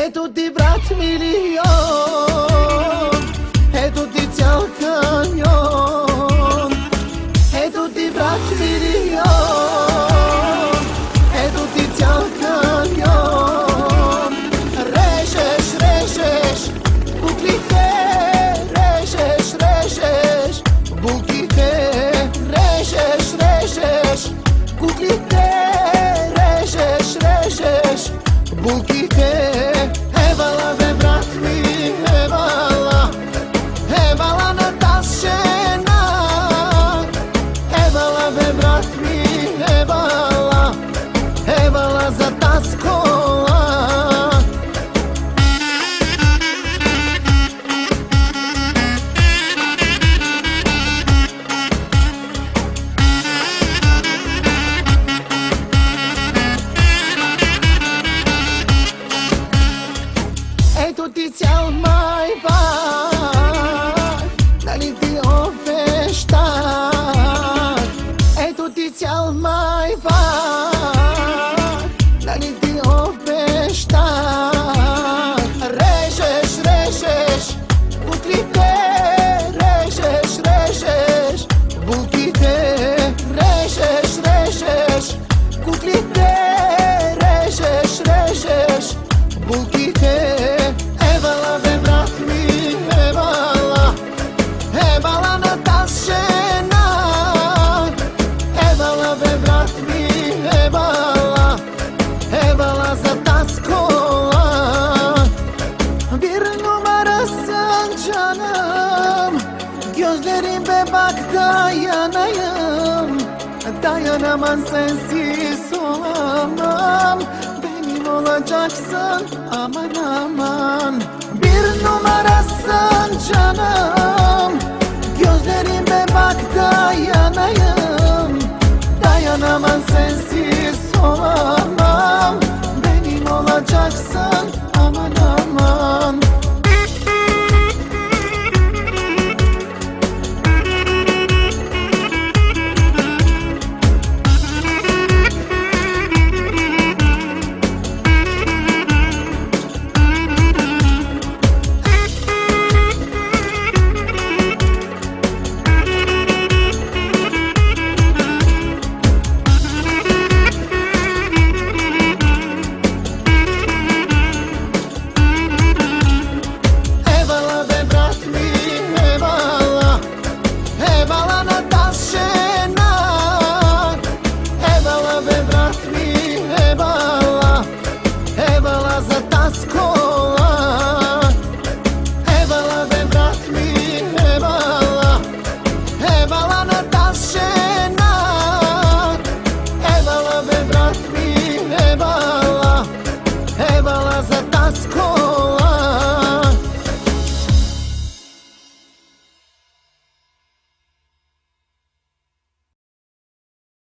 E tutti brat milion, e tutti ciao camion, e tutti brat milion, e tutti ciao camion. Reșeș, reșeș, buclite, reșeș, reșeș, buclite, reșeș, reșeș, buclite, reșeș, reșeș, buclite. Evala ve brat mi, evala, evala na tašena, evala ve brat mi, evala, evala za taskola. Ei tutti ciao mai va, dall'inti o festa. Ei tutti ciao mai va, dall'inti o festa. Reșeș, reșeș, buclite, reșeș, reșeș, buclite, reșeș, reșeș, buclite, reșeș, reșeș, buclite. Evala ve brat mi, evala, evala na tašena, evala ve brat mi, evala, evala za taskola. Bir numarasın canım, gözlerime bak dayanayım, dayanamam sensiz olamam. Benim olacaksın aman aman. Bir numarasın canım, gözlerime bak dayanayım, dayanamam sensiz olamam.